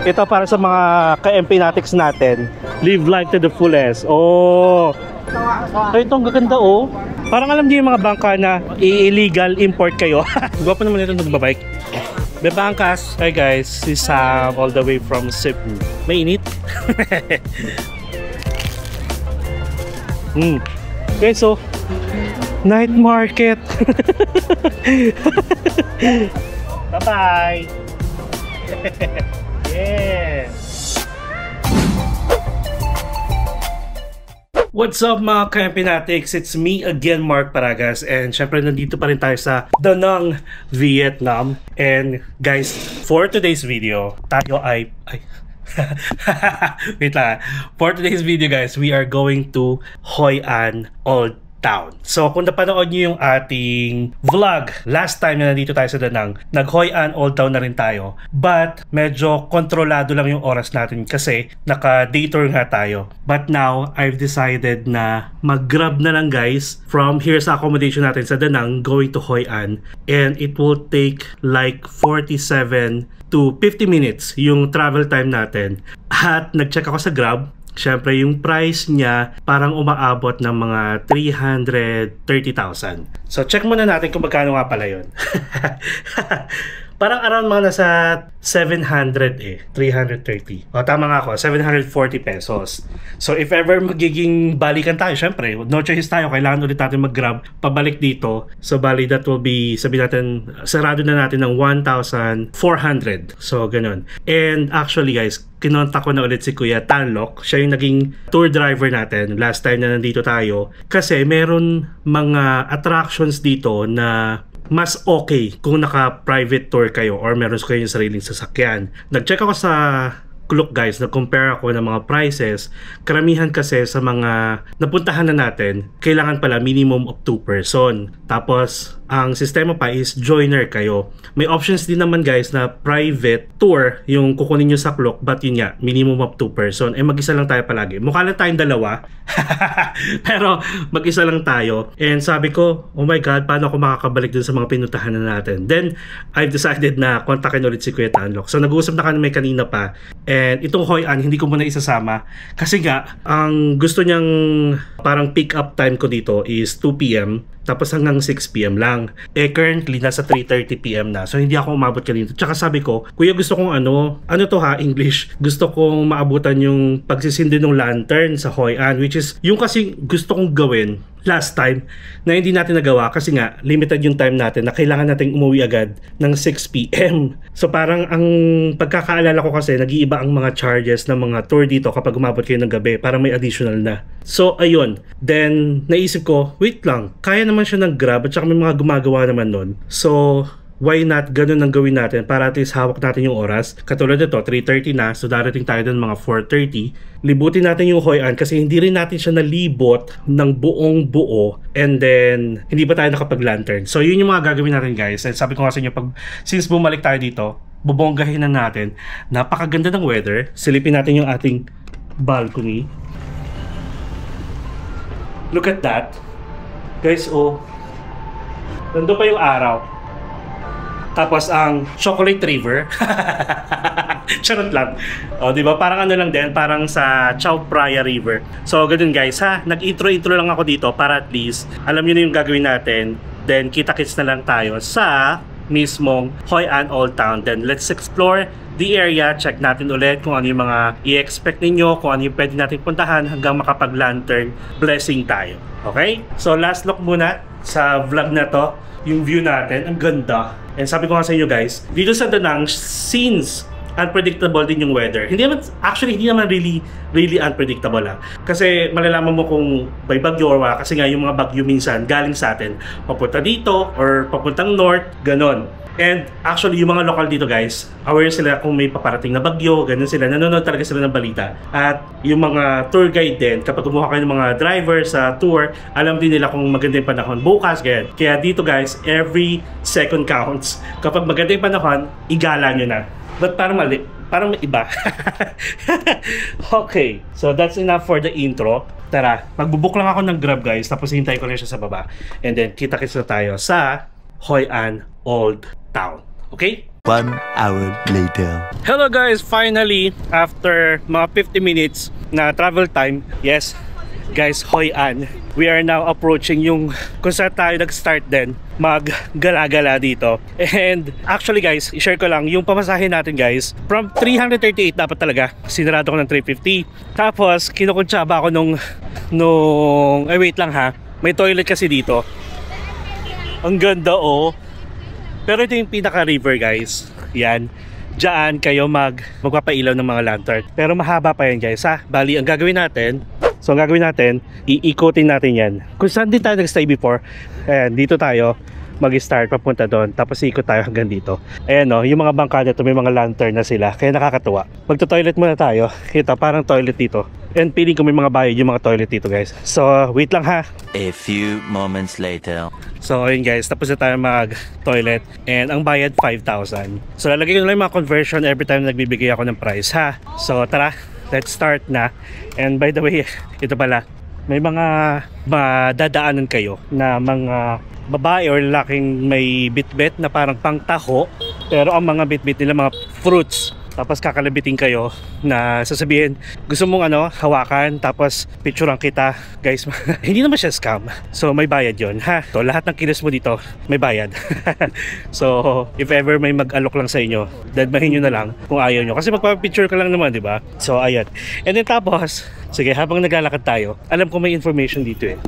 Ito para sa mga ka-empinatics natin. Live life to the fullest. Oh. Ay, ito ang gaganda oh. Parang alam niyo yung mga bangka na illegal import kayo. Gwapo naman ito nagbabike. Bebangkas. Hi guys, si Sam all the way from Cebu. Mainit. Okay, so night market. Bye-bye. Yeah. What's up mga ka-empinatics? It's me again, Mark Paragas, and syempre nandito pa rin tayo sa Da Nang, Vietnam. And guys, for today's video, tayo ay wait lang. For today's video guys, we are going to Hoi An Old Town. So kung napanood nyo yung ating vlog last time na nandito tayo sa Da Nang, nag-Hoi An Old Town na rin tayo, but medyo kontrolado lang yung oras natin kasi naka-day tour nga tayo. But now I've decided na mag-grab na lang guys from here sa accommodation natin sa Da Nang going to Hoi An, and it will take like 47 to 50 minutes yung travel time natin. At nag-check ako sa Grab. Siyempre, yung price niya parang umaabot ng mga 330,000. So, check muna natin kung magkano nga pala yun. Parang around mga nasa 700 330. O, tama nga ako, 740 pesos. So, if ever magiging balikan tayo, syempre, no choice tayo, kailangan ulit natin mag-grab pabalik dito. So, bali, that will be, sabi natin, sarado na natin ng 1,400. So, ganun. And actually, guys, kinontak ko na ulit si Kuya Tanlok. Siya yung naging tour driver natin last time na nandito tayo. Kasi meron mga attractions dito na mas okay kung naka-private tour kayo or meron kayong sariling sasakyan. Nag-check ako sa Klook guys, nag-compare ako ng mga prices. Karamihan kasi sa mga napuntahan na natin, kailangan pala minimum of 2 person. Tapos, ang sistema pa is joiner kayo. May options din naman guys na private tour yung kukunin nyo sa Klook, but yun nga, minimum of 2 person. Eh mag-isa lang tayo palagi. Mukha lang tayong dalawa. Pero mag-isa lang tayo. And sabi ko, oh my god, paano ako makakabalik dun sa mga pinuntahan na natin? Then, I've decided na kontakin ulit si Kuya Tanlok. So nag-uusap na kami kanina pa. And itong Hoi An, hindi ko muna isasama. Kasi nga, ang gusto niyang parang pick up time ko dito is 2 PM. Tapos hanggang 6 PM lang. Eh currently nasa 3:30 PM na. So hindi ako umabot kanina. Tsaka sabi ko, kuya gusto kong ano to ha, English. Gusto kong maabutan yung pagsisindi ng lantern sa Hoi An, which is yung kasi gusto kong gawin last time na hindi natin nagawa kasi nga limited yung time natin na kailangan nating umuwi agad ng 6 PM. So parang ang pagkakaalala ko kasi nag-iiba ang mga charges ng mga tour dito kapag umabot kayo ng gabi, parang may additional na. So ayun, then naisip ko, wait lang, kaya naman siya ng Grab at saka may mga gumagawa naman nun. So why not ganun ang gawin natin para at least hawak natin yung oras. Katulad nito, 3:30 na, so darating tayo dun mga 4:30. Libutin natin yung Hoi An kasi hindi rin natin siya nalibot ng buong buo, and then hindi pa tayo nakapag-lantern. So yun yung mga gagawin natin guys. And sabi ko nga sa inyo, since bumalik tayo dito, bubonggahin na natin. Napakaganda ng weather. Silipin natin yung ating balcony. Look at that. Guys, oh. Nandun pa yung araw. Tapos ang chocolate river. Charot lang. O, di ba? Parang ano lang din, parang sa Chao Phraya River. So, ganun guys, ha? Nag-intro lang ako dito para at least alam niyo na yung gagawin natin. Then, kita-kits na lang tayo sa mismong Hoi An Old Town. Then, let's explore the area. Check natin ulit kung ano yung mga i-expect ninyo, kung ano yung pwede natin puntahan hanggang makapag-lantern blessing tayo. Okay? So, last look muna sa vlog na to. Yung view natin, ang ganda. And sabi ko nga sa inyo guys, dito sa Da Nang, since unpredictable din yung weather, hindi naman really unpredictable lang. Kasi malalaman mo kung may bagyo or wala, kasi nga yung mga bagyo minsan galing sa atin, papunta dito or papuntang north, ganon. And actually, yung mga local dito guys, aware sila kung may paparating na bagyo, ganun sila, nanonood talaga sila ng balita. At yung mga tour guide din, kapag kumuha kayo ng mga driver sa tour, alam din nila kung maganda yung panahon bukas, ganyan. Kaya dito guys, every second counts. Kapag maganda yung panahon, igala nyo na. But parang mali, parang may iba. Okay, so that's enough for the intro. Tara, magbubook lang ako ng Grab guys, tapos hintay ko na siya sa baba. And then, kita-kits na tayo sa Hoi An Old Town. Okay? 1 hour later. Hello guys, finally after mga 50 minutes na travel time, yes guys, Hoi An, we are now approaching yung kung saan tayo nag-start din maggala-gala dito. And actually guys, i-share ko lang yung pamasahe natin guys, from 338 dapat talaga, sinarado ko ng 350. Tapos kinukuntsaba ako nung ay wait lang ha, may toilet kasi dito, ang ganda oh. Pero ito yung pinaka river guys, yan, diyan kayo magpapailaw ng mga lantern. Pero mahaba pa yan guys ha. Bali ang gagawin natin, iikutin natin yan kung saan din tayo nag-stay before. Ayan, dito tayo mag-start papunta doon, tapos ikot tayo hanggang dito. Ayan o, yung mga bangka dito may mga lantern na sila, kaya nakakatuwa. Magto-toilet muna tayo. Kita parang toilet dito, and feeling ko may mga bayad yung mga toilet dito guys. So wait lang ha. A few moments later. So ayun guys, tapos na tayo mag-toilet, and ang bayad 5,000. So lalagay ko na lang yung mga conversion every time nagbibigay ako ng price ha. So tara, let's start na. And by the way, ito pala, may mga madadaanan kayo na mga babae or lalaking may bitbit na parang pangtaho, pero ang mga bitbit nila mga fruits. Tapos kakalabitin kayo na sasabihin, gusto mong hawakan, tapos picturean kita. Guys, hindi naman siya scam. So may bayad yon ha. So lahat ng kilos mo dito may bayad. So if ever may mag-alok lang sa inyo, dadmahin nyo na lang kung ayaw nyo, kasi magpapicture ka lang naman, di ba? So ayan. And then tapos, sige, habang naglalakad tayo, alam ko may information dito eh.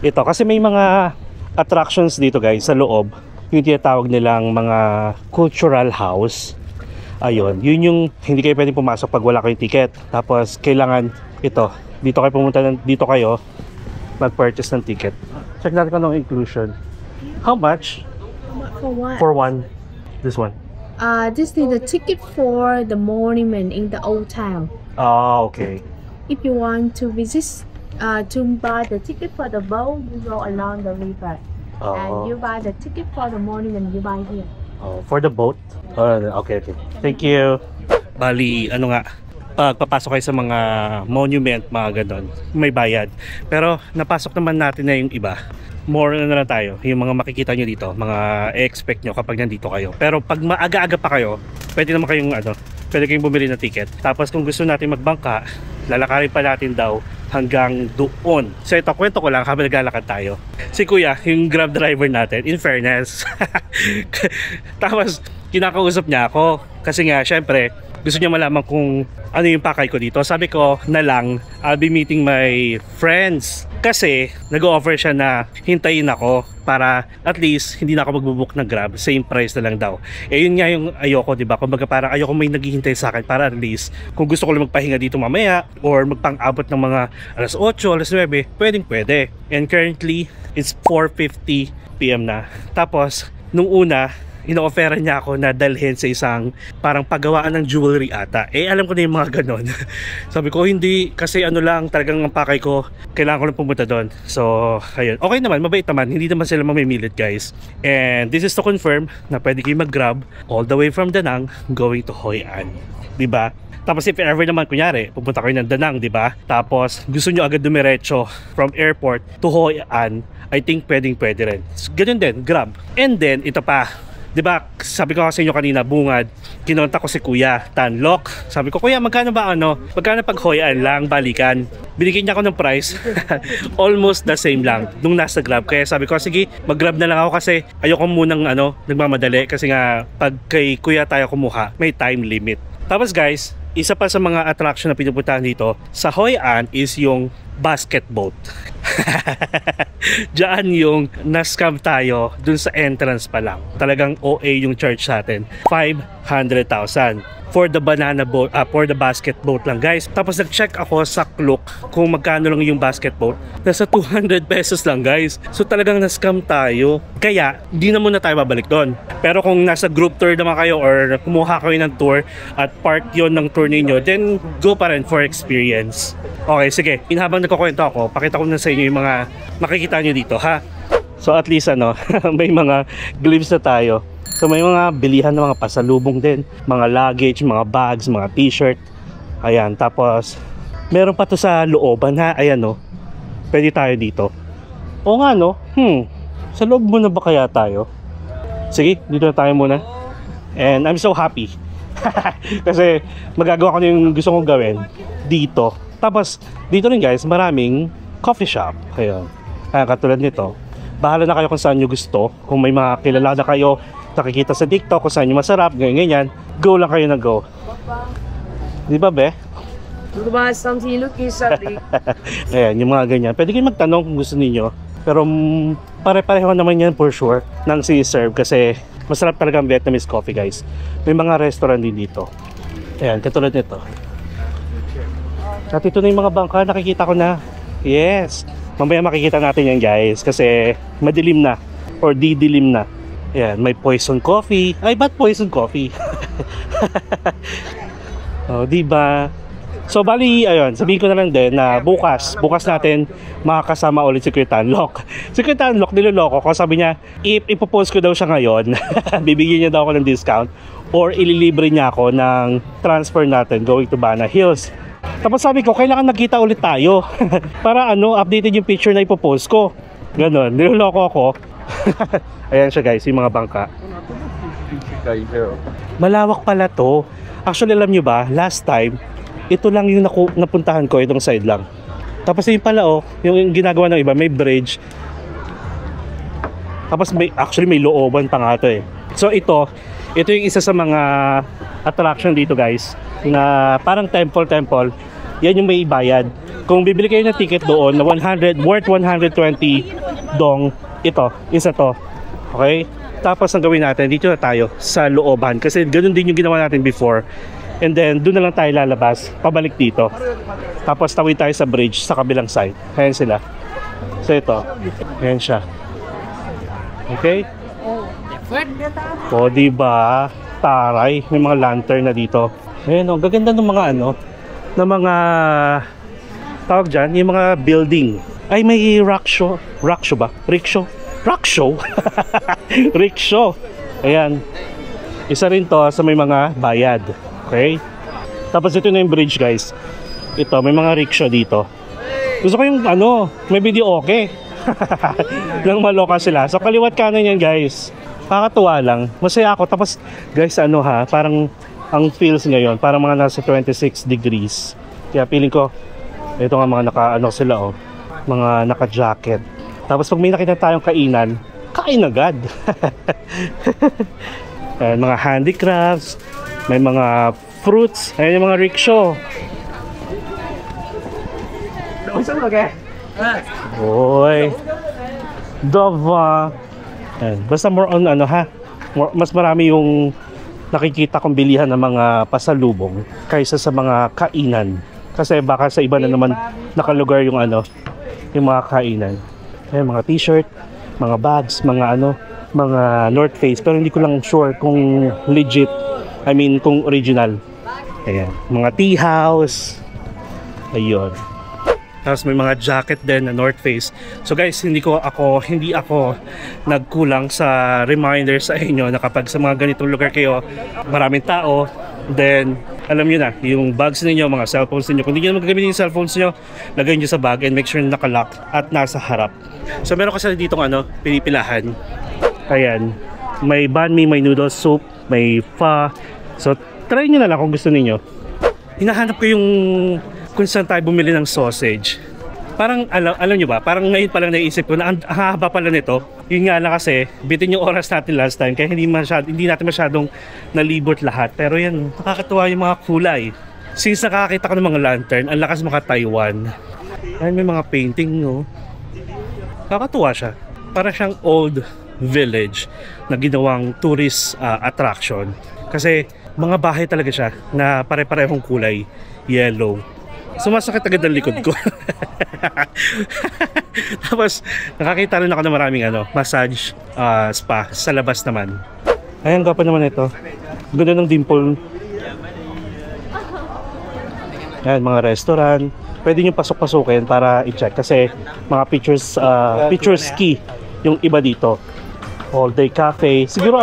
Ito kasi may mga attractions dito guys sa loob, yung tinatawag nilang mga cultural house. Ayun, yun yung hindi kayo pwedeng pumasok pag wala kayong ticket. Tapos kailangan dito kayo pumunta, dito kayo mag-purchase ng ticket. Check natin kung anong inclusion. How much? For what? For one. This one. This is the ticket for the monument in the old town. Ah, okay. If you want to visit, to buy the ticket for the boat, you go along the river. And you buy the ticket for the monument, you buy here. Oh, for the boat? Okay. Thank you. Bali, pagpapasok kayo sa mga monument, mga ganon, may bayad. Pero napasok naman natin na yung iba. More na lang tayo, yung mga makikita nyo dito, mga expect nyo kapag nandito kayo. Pero pag maaga-aga pa kayo, pwede naman kayong pwede kayong bumili ng ticket. Tapos kung gusto natin magbangka, lalakarin pa natin daw hanggang doon. So ito, kwento ko lang habang naglalakad tayo. Si kuya, yung grab driver natin, in fairness, tapos kinakausap niya ako kasi nga syempre gusto niya malaman kung ano yung pakay ko dito. Sabi ko na lang, I'll be meeting my friends, kasi nag-offer siya na hintayin ako para at least hindi na ako magbubook ng Grab, same price na lang daw. Eh yun nga yung ayoko, diba? Kumbaga parang ayoko may naghihintay sa akin, para at least kung gusto ko lang magpahinga dito mamaya or magpang-abot ng mga alas 8, alas 9, pwede. And currently it's 4:50 PM na. Tapos nung una ino-offeran niya ako na dalhin sa isang parang paggawaan ng jewelry ata. Eh alam ko na yung mga ganon. Sabi ko hindi, kasi lang talagang ang pakay ko, kailangan ko lang pumunta doon. So ayun, okay naman, mabait naman, hindi naman sila mamimilit guys. And this is to confirm na pwede kayo mag-grab all the way from Da Nang going to Hoi An, diba? Tapos if ever naman, kunyari pupunta kayo ng Da Nang, diba? Tapos gusto nyo agad dumiretso from airport to Hoi An, I think pwede rin. Ganun din, Grab. And then ito pa, diba, sabi ko kasi inyo kanina, bungad, kinontak ko si Kuya Tanlok. Sabi ko, Kuya, magkano pag Hoi An lang, balikan? Binigyan niya ako ng price. Almost the same lang nung nasa Grab. Kaya sabi ko, sige, mag-Grab na lang ako kasi ayoko munang nagmamadali, kasi nga pag kay Kuya tayo kumuha, may time limit. Tapos guys, isa pa sa mga attraction na pinupuntahan dito sa Hoi An is yung basket boat. Diyan yung na-scam tayo dun sa entrance pa lang. Talagang OA yung charge sa atin. 500,000 for the banana boat, for the basket boat lang guys. Tapos nag-check ako sa Klook kung magkano lang yung basket boat. Nasa 200 pesos lang guys. So talagang na-scam tayo. Kaya di na muna tayo babalik doon. Pero kung nasa group tour naman kayo or kumuha kayo ng tour at part yon ng tour ninyo, then go pa rin for experience. Okay, sige. Habang nagkukwento ako, pakita ko na sa inyo yung mga makikita nyo dito ha. So at least may mga glimpse na tayo. So may mga bilihan ng mga pasalubong din, mga luggage, mga bags, mga t-shirt. Ayan, tapos meron pa to sa looban ha. Ayan pwede tayo dito. O nga sa loob muna ba kaya tayo? Sige, dito na tayo muna. And I'm so happy. Kasi magagawa ko na yung gusto kong gawin dito. Tapos dito rin guys, maraming coffee shop. Ayun. Katulad nito. Bahala na kayo kung saan nyo gusto. Kung may mga kilala na kayo, nakikita sa TikTok kung saan nyo masarap, ganyan. Go lang kayo na go. Di ba, be? Ayan, yung mga ganyan. Pwede kayo magtanong kung gusto niyo. Pero pare-pareho naman yan for sure nang si-serve kasi masarap talaga ang Vietnamese coffee guys. May mga restaurant din dito. Ayan, katulad nito. At ito na yung mga bangka, nakikita ko na. Yes. Mamaya makikita natin yan guys kasi madilim na or didilim na. Ayan, may poison coffee. Ay, ba't poison coffee? Oh, diba? So bali, ayun, sabihin ko na lang din na bukas natin makakasama ulit si Kuya Tanlok. Si Kuya Tanlok, niloloko ko, sabi niya, ipopost ko daw siya ngayon, bibigyan niya daw ako ng discount or ililibre niya ako ng transfer natin going to Bana Hills. Tapos sabi ko, kailangan nagkita ulit tayo para updated yung picture na ipopost ko. Ganon, niloloko ako. Ayan siya guys, yung mga bangka. Malawak pala to. Actually, alam nyo ba, last time, ito lang yung napuntahan ko, itong side lang. Tapos yun pala yung ginagawa ng iba, may bridge. Tapos may looban pa nga ito eh. So ito yung isa sa mga attraction dito guys, na parang temple. Yan yung may bayad. Kung bibili kayo ng ticket doon na worth 120 dong, ito, isa to. Okay? Tapos ang gawin natin, dito na tayo sa looban. Kasi ganun din yung ginawa natin before. And then, doon na lang tayo lalabas, pabalik dito. Tapos tawid tayo sa bridge sa kabilang side. Ayan sila. So ito, ayan siya. Okay? O, diba? Taray, may mga lantern na dito. Ayan o, gaganda ng mga ng mga tawag dyan, yung mga building. Ay, may rickshaw ba? Rickshaw? Rickshaw. Ayan. Isa rin to sa may mga bayad. Okay? Tapos ito na yung bridge guys. Ito, may mga rickshaw dito. Gusto ko yung may video okay. Nang maloka sila. So kaliwat kanan yan guys. Kakatuwa lang. Masaya ako. Tapos guys, parang ang feels ngayon, parang mga nasa 26 degrees. Kaya feeling ko, ito nga mga sila mga naka-jacket. Tapos pag may nakita tayong kainan, kain agad. Mga handicrafts, may mga fruits, ayan yung mga rickshaw. Boy. Dova. Basta more on mas marami yung nakikita kong bilihan ng mga pasalubong kaysa sa mga kainan. Kasi baka sa iba na naman nakalugar yung mga kainan. Ayan, mga t-shirt, mga bags, mga North Face. Pero hindi ko lang sure kung legit. I mean, kung original. Ayan, mga tea house. Ayun. Tapos may mga jacket din na North Face. So guys, hindi ako nagkulang sa reminder sa inyo na kapag sa mga ganitong lugar kayo, maraming tao, then alam niyo na, yung bags ninyo, mga cellphones ninyo, kung hindi nyo magagamit yung cellphones niyo, lagay nyo sa bag and make sure na nakalock at nasa harap. So meron kasi dito pinipilahan. Ayan, may banh mi, may noodle soup, may pho. So try nyo na lang kung gusto niyo. Hinahanap ko yung kung saan tayo bumili ng sausage. Parang alam nyo ba, parang ngayon pa lang naisip ko na ang haba pala nito. Yun nga lang kasi bitin yung oras natin last time kaya hindi natin masyadong nalibot lahat. Pero yan, nakakatuwa yung mga kulay. Since nakakita ko ng mga lantern, ang lakas mga Taiwan. Ay, may mga painting nakakatuwa siya. Para siyang old village na ginawang tourist attraction. Kasi mga bahay talaga siya na pare-parehong kulay, yellow. Sumasakit agad ang likod ko. Tapos nakakita rin ako ng maraming massage spa sa labas naman. Ayan, gapa naman ito. Ganda ng dimple. Ayan, mga restaurant. Pwede nyo pasok-pasukin para i-check kasi mga pictures key yung iba dito. All day cafe. Siguro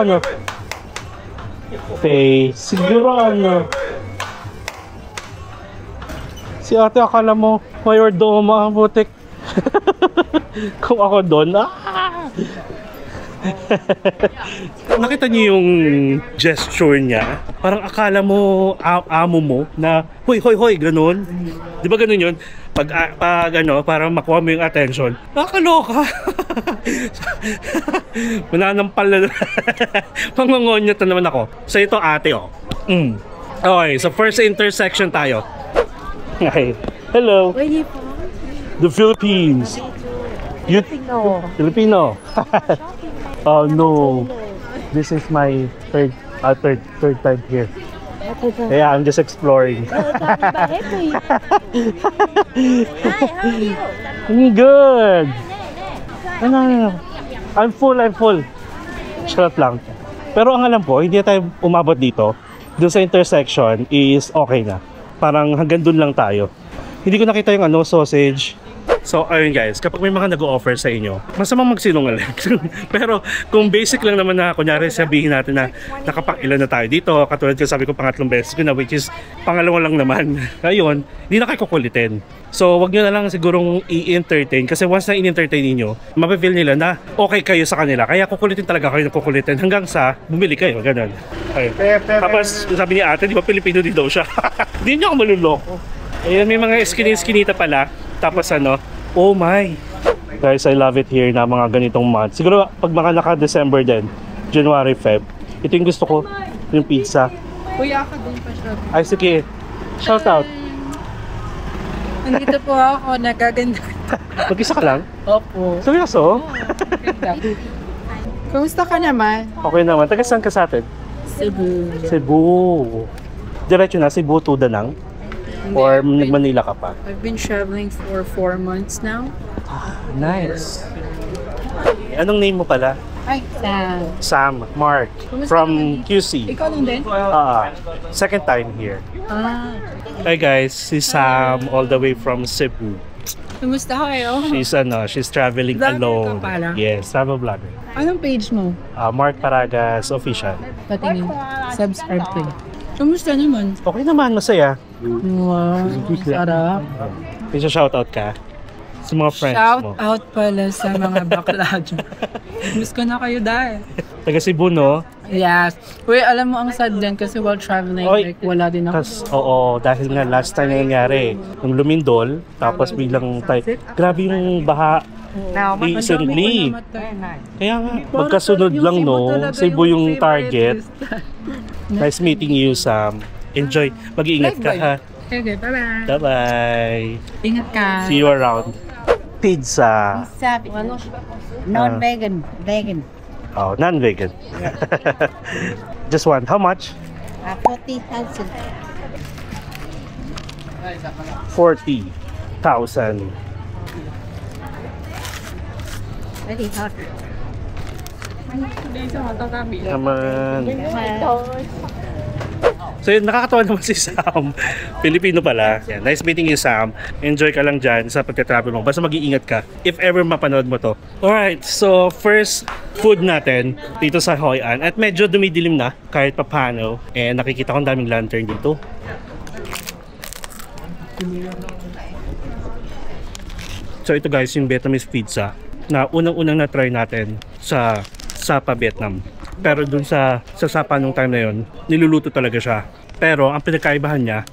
si ate akala mo mayordomo ang butik. Kung ako doon, Nakita niyo yung gesture niya? Parang akala mo, amo mo na, hoy, hoy, hoy, ganun. Di ba ganun yun? Pag ano, para makuha mo yung attention. Nakakaloka. Mananampal na. Pangongonyo to naman ako. So ito ate, oh. Okay, so first intersection tayo. Okay. Hello. Where you from? The Philippines. You Filipino. Oh no. This is my third time here. Yeah, I'm just exploring. Good. No. I'm full. Charot lang. Pero ang alam ko, hindi tayo umabot dito. Doon sa intersection is okay na. Parang hanggang doon lang tayo. Hindi ko nakita yung sausage. So, ayun guys, kapag may mga nag-o-offer sa inyo, masamang magsinungaling. Pero kung basic lang naman na, kunyari sabihin natin na nakapang-ilan na tayo dito, katulad ko sabi ko pangatlong beses ko na, which is pangalawa lang naman. Ayun, hindi na kayo kukulitin. So, wag nyo na lang sigurong i-entertain kasi once na in-entertain niyo, mapifeel nila na okay kayo sa kanila. Kaya kukulitin talaga kayo na kukulitin hanggang sa bumili kayo, ganun. Okay. Tapos, sabi ni ate, di ba Pilipino din daw siya? Hindi niyo ako maluloko. Ayun, may mga skinita pala. Tapos oh my! Guys, I love it here na mga ganitong month. Siguro pag mga naka-December din, January, Feb, ito yung gusto ko, yung pizza. Kuya ka doon pa siya. Ay, sige. Shout out. Nandito po ako, nagaganda. Mag-isa ka lang? Opo. Seryoso? Ganda. Kumusta ka naman? Okay naman. Taga saan ka sa atin? Cebu. Cebu. Diretso na, Cebu to Danang? Or Manila ka pa? I've been traveling for 4 months now. Nice. Anong name mo pala? Ay, Sam. Sam, Mark, from QC. Ikaw lang din? Second time here. Ah. Hi guys, si Sam all the way from Cebu. Kumusta kayo? She's traveling Vlogger alone. ka pala? Yes, travel vlogger. Anong page mo? Mark Paragas Official. Patingin. Subscribe ko. Kumusta naman? Okay naman, masaya. Wow, sarap. May shoutout ka sa mga friends Shout mo. out pala sa mga bakla dyan. Miss ko na kayo dahil. Taga Cebu, no? Yes. Uy, alam mo ang sad din kasi while traveling, Oy, like, wala din ako. Oo, dahil nga last time na nangyari, nung lumindol, tapos biglang grabe yung baha recently. Kaya nga, magkasunod lang, no? Cebu yung target. Nice meeting you, Sam. Enjoy. Mag-iingat ka, ha? Okay, bye-bye. Bye-bye. Ingat ka. See you around. Pizza. Non-vegan, vegan. Oh, non-vegan. Just one. How much? 40,000. 40,000. Very hot. Naman. So yun, nakakatawa naman si Sam. Pilipino pala. Yan. Nice meeting you, Sam. Enjoy ka lang dyan sa pagka-travel mo. Basta mag-iingat ka if ever mapanood mo to. Alright, so first food natin dito sa Hoi An. At medyo dumidilim na kahit papano. And nakikita ko ang daming lantern dito. So ito guys, yung Vietnamese pizza na unang-unang na-try natin sa Sapa, Vietnam. Pero dun sa Sapa nung time na yon, niluluto talaga siya. Pero ang pinagkaibahan niya,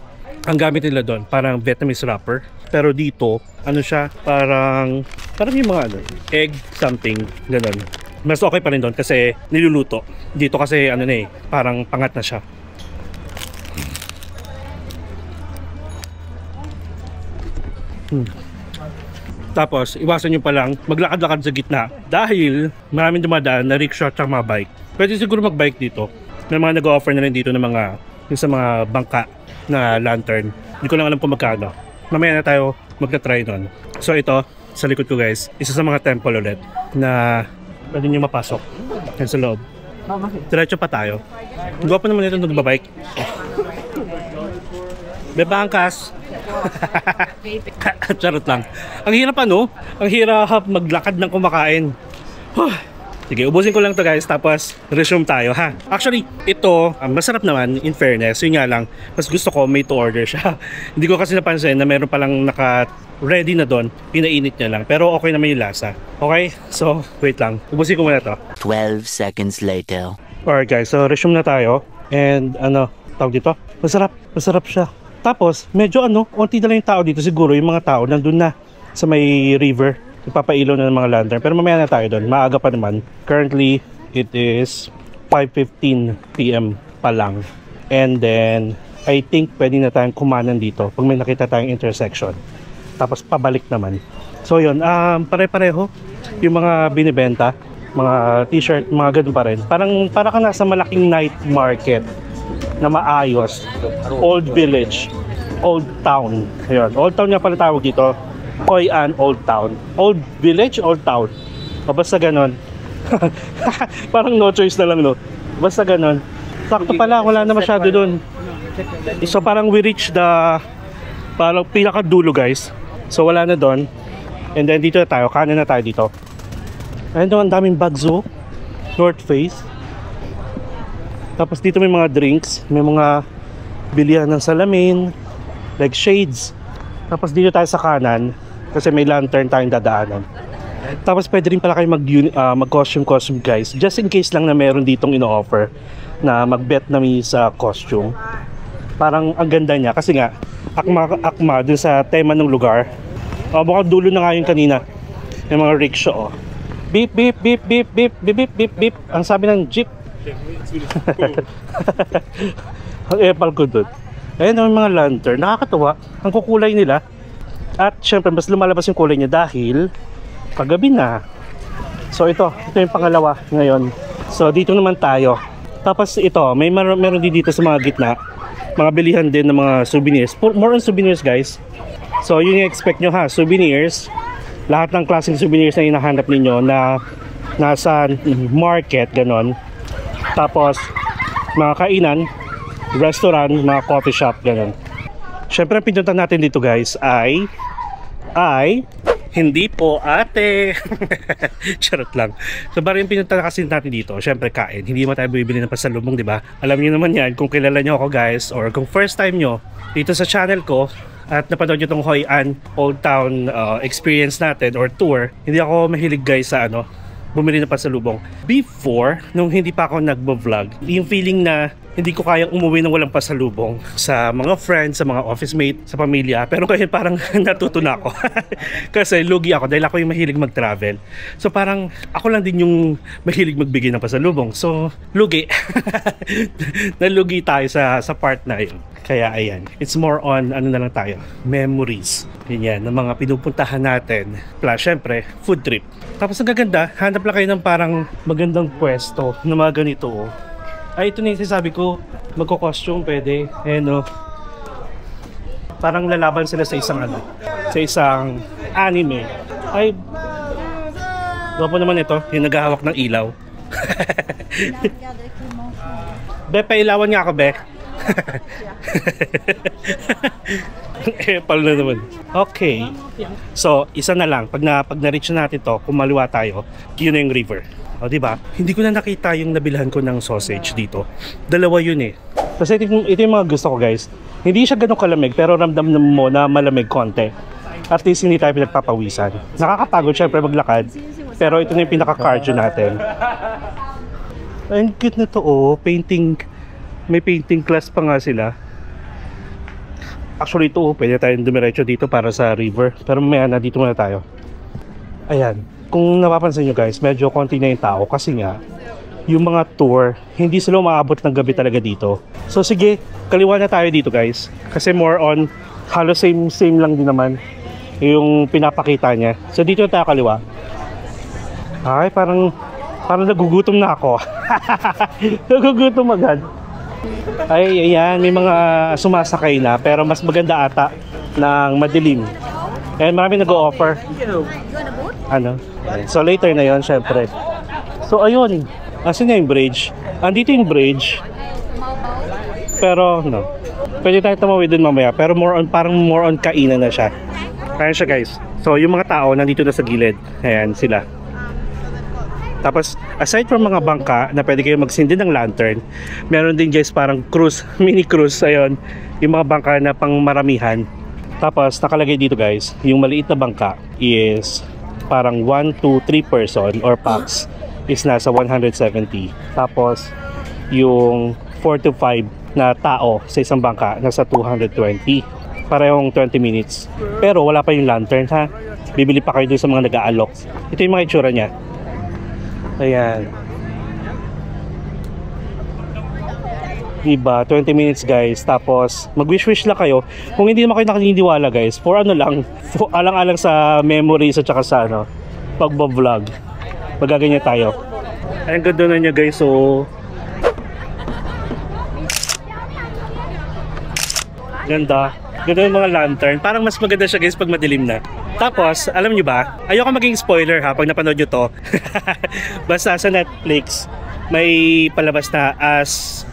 ang gamit nila doon, parang Vietnamese wrapper. Pero dito, ano siya, parang yung mga egg something, ganun. Mas okay pa rin doon kasi niluluto. Dito kasi parang pangat na siya. Tapos, iwasan nyo palang maglakad-lakad sa gitna dahil maraming dumadaan na rickshaw at mga bike. Pwede siguro mag-bike dito. May mga nag-offer na rin dito ng yung sa mga bangka na lantern. Hindi ko lang alam kung magkano. Mamaya na tayo magta-try nun. So ito, sa likod ko guys, isa sa mga temple ulit na pwede nyo mapasok. Yan sa loob. Diretso pa tayo. Gwapo naman ito nagbabike. Bebangkas! Charot lang. Ang hirap Ang hirap maglakad ng kumakain. Sige, ubusin ko lang to guys, tapos resume tayo ha. Actually, ito, masarap naman in fairness. Yun nga lang, mas gusto ko made to order siya. Hindi ko kasi napansin na meron palang naka-ready na doon. Pinainit niya lang. Pero okay naman yung lasa. Okay? So, wait lang. Ubusin ko muna to. 12 seconds later. Alright guys, so resume na tayo. And ano, tawag dito? Masarap siya. Tapos, medyo onti na lang yung tao dito. Siguro yung mga tao nandun na sa may river. Ipapailaw na ng mga lantern. Pero mamaya na tayo doon. Maaga pa naman. Currently, it is 5:15 PM pa lang. And then, I think pwede na tayong kumanan dito pag may nakita tayong intersection. Tapos, pabalik naman. So, yun. Pare-pareho. Yung mga binibenta, mga t-shirt, mga ganun pa rin. Para ka nasa malaking night market na maayos. Old village. Old town. Ayun. Old town nga pala tawag dito. Hoi An Old Town. Old village, old town. O basta ganon. Parang no choice na lang, no? Basta ganon. Sakto pala, wala na masyado dun. So parang we reach the parang pinakadulo guys. So wala na dun. And then dito na tayo, kanan na tayo dito. Ayun doon, ang daming bags oh. North Face. Tapos dito may mga drinks. May mga bilihan ng salamin. Like shades. Tapos dito tayo sa kanan kasi may lantern tayong dadaanan. Tapos pwede rin pala kayo mag-costume guys. Just in case lang na meron ditong ino-offer na mag-bet na sa costume. Parang ang ganda niya kasi nga akma dun sa tema ng lugar. Mukhang dulo na nga yung kanina. Yung mga rickshaw. Beep beep beep beep beep beep beep beep beep. Ang sabi ng jeep. Ang epal ko dun. Ayan ang mga lantern, nakakatuwa. Ang kukulay nila. At syempre mas lumalabas yung kulay niya dahil paggabi na. So ito yung pangalawa ngayon. So dito naman tayo. Tapos ito, meron din dito sa mga gitna. Mga bilihan din ng mga souvenirs. More on souvenirs guys. So yun yung expect nyo ha, souvenirs. Lahat ng klaseng souvenirs na hinahanap ninyo na nasa market, ganon. Tapos mga kainan, restaurant, mga coffee shop, ganun. Syempre, ang pinunta natin dito guys ay hindi po ate. Charot lang. So, bari yung pinunta kasi natin dito, syempre kain. Hindi mo tayo bibili ng pasalubong, di ba? Alam niyo naman yan kung kilala niyo ako guys, or kung first time nyo dito sa channel ko at napanood nyo itong Hoi An Old Town experience natin or tour. Hindi ako mahilig guys sa bumili ng pasalubong. Before, nung hindi pa ako nagbo-vlog, yung feeling na hindi ko kayang umuwi ng walang pasalubong sa mga friends, sa mga office mate, sa pamilya. Pero ngayon parang natuto na ako. Kasi lugi ako dahil ako yung mahilig mag-travel. So parang ako lang din yung mahilig magbigay ng pasalubong. So lugi. Nalugi tayo sa part na yun. Kaya ayan, it's more on na lang tayo, memories. Yan, ng mga pinupuntahan natin. Plus, syempre, food trip. Tapos ang gaganda, hanap lang kayo ng parang magandang pwesto na mga ganito. Ay, ito na yung sabi ko, magko-costume pwede. Ayan parang lalaban sila sa isang anime. Ay, gwapo naman ito, yung naghahawak ng ilaw. Be, pailawan nga ako, be. Epal na naman. Okay. So, isa na lang. Pag na-reach na natin to, kung maliwa tayo, yun na yung river. O, diba? Hindi ko na nakita yung nabilhan ko ng sausage dito. Dalawa yun eh. Kasi ito yung mga gusto ko guys. Hindi siya ganun kalamig, pero ramdam mo na malamig konti. At least hindi tayo pinagpapawisan. Nakakapagod syempre maglakad. Pero ito na yung pinaka-cardio natin. Ang cute na to oh. Painting. May painting class pa nga sila. Actually ito pwede tayong dumiretso dito para sa river. Pero mamaya na dito muna tayo. Ayan. Kung napapansin nyo guys, medyo konti na yung tao. Kasi nga, yung mga tour, hindi sila umaabot ng gabi talaga dito. So sige, kaliwa na tayo dito guys. Kasi more on, halos same lang din naman yung pinapakita niya. So dito na tayo kaliwa. Ay, parang nagugutom na ako. Nagugutom agad. Ay, ayan, may mga sumasakay na. Pero mas maganda ata ng madilim. And marami nag-o-offer. Ano? So later na yon syempre. So ayun. Asan na yung bridge? Andito yung bridge. Pero no. Pwede tayo tumawid dun mamaya. Pero parang more on kainan na siya. Kaya siya guys. So yung mga tao nandito na sa gilid. Ayan sila. Tapos aside from mga bangka na pwede kayo magsindi ng lantern, meron din guys parang cruise, mini cruise, ayun, yung mga bangka na pang maramihan. Tapos nakalagay dito guys, yung maliit na bangka is parang 1 to 3 person or pax is nasa 170. Tapos yung 4 to 5 na tao sa isang bangka nasa 220. Parehong 20 minutes. Pero wala pa yung lantern ha. Bibili pa kayo dun sa mga nag-aalok. Ito yung mga itsura niya. Ayan. Diba? 20 minutes guys. Tapos mag-wish-wish lang kayo. Kung hindi naman kayo nakiniwala guys, for ano lang, for alang-alang sa memories at saka sa ano, pagbo-vlog. Magaganyan tayo. Ayan, ganda na niya guys. So ganda. Ganda yung mga lantern. Parang mas maganda siya guys pag madilim na. Tapos, alam nyo ba, ayoko maging spoiler ha pag napanood nyo to. Basta sa Netflix, may palabas na as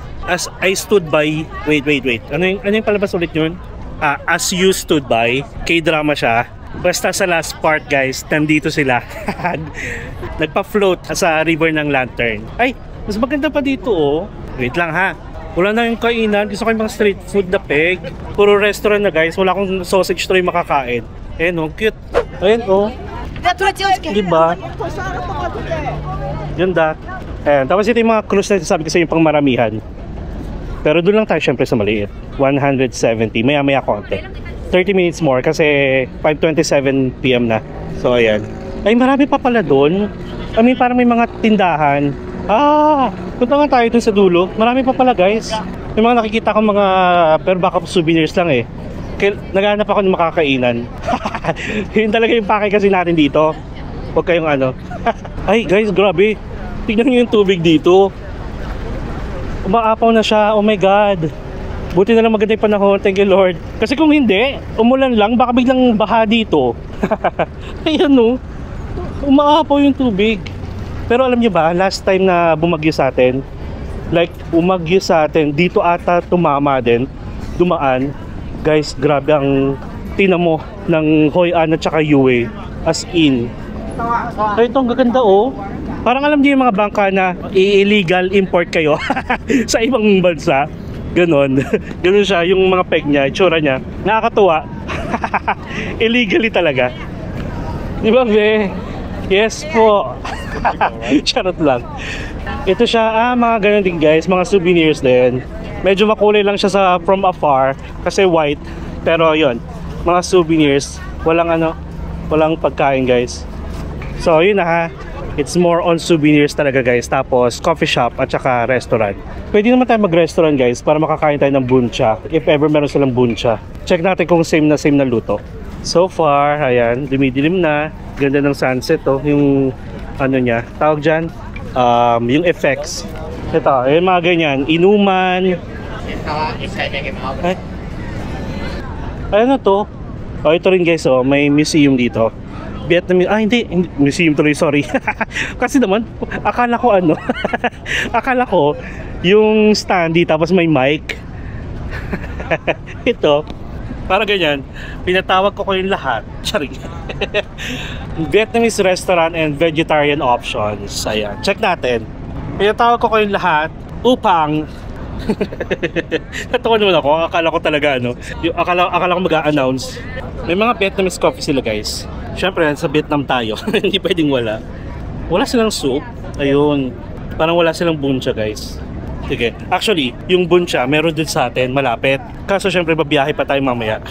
I stood by. Wait. Ano yung palabas ulit yun? As You Stood By. K-drama siya. Basta sa last part guys, nandito sila. Nagpa-float sa river ng lantern. Ay, mas maganda pa dito oh. Wait lang ha. Wala na yung kainan. Gusto ko yung mga street food na peg. Puro restaurant na guys. Wala akong sausage tray makakain. Ayan oh, cute. Ayan oh. Diba? Ganda. Ayan. Tapos ito yung mga cruise na sabi ko sa yung pang maramihan. Pero doon lang tayo syempre sa maliit. 170. Maya konti. 30 minutes more kasi 5:27 PM na. So ayan. Ay marami pa pala doon. I mean parang may mga tindahan. Punta nga tayo dun sa dulo. Marami pa pala guys. May mga nakikita akong mga pero baka souvenirs lang eh. Naghanap ako ng makakainan. Yun talaga yung pakay kasi natin dito. Huwag kayong ano. Ay guys, grabe. Tignan nyo yung tubig dito. Umaapaw na siya. Oh my God. Buti na lang maganda yung panahon. Thank you Lord. Kasi kung hindi, umulan lang, baka biglang baha dito. Ayan no. Umaapaw yung tubig. Pero alam niyo ba, last time na bumagyo sa atin, like umagyo sa atin, dito ata tumama din, dumaan. Guys, grabe ang tinamo ng Hoi An at saka Yue. As in. Ay, ito ang gaganda oh. Parang alam niyo yung mga bangka na illegal import kayo sa ibang bansa. Ganon. Ganon siya, yung mga peg niya, itsura niya. Nakakatuwa. Illegally talaga. Di ba, be? Yes po. Charot lang. Ito siya, mga ganun din guys, mga souvenirs din. Medyo makulay lang siya sa from afar kasi white. Pero yon, mga souvenirs, walang pagkain guys. So yun na ha. It's more on souvenirs talaga guys. Tapos coffee shop at saka restaurant. Pwede naman tayo mag-restaurant guys para makakain tayo ng buncha. If ever meron silang buncha. Check natin kung same na luto. So far, ayan, dumidilim na. Ganda ng sunset oh, yung ano niya, tawag dyan, yung effects. Ito, yung mga ganyan, inuman. Ay, ano to? Oh, ito rin guys, oh, may museum dito. Vietnamese, hindi, museum tuloy, sorry. Kasi naman, akala ko ano, akala ko, yung standee tapos may mic. Ito, para ganyan, pinatawag ko yung lahat. Charing. Vietnamese restaurant and vegetarian options. Ayan, check natin. Pinatawag ko yung lahat upang natawa naman ako. Akala ko talaga ano, akala ko mag-a-announce. May mga Vietnamese coffee sila guys. Siyempre, sa Vietnam tayo. Hindi pwedeng wala. Wala silang soup. Ayun. Parang wala silang buncha guys. Sige. Actually, yung buncha meron din sa atin, malapit. Kaso syempre babiyahe pa tayo mamaya.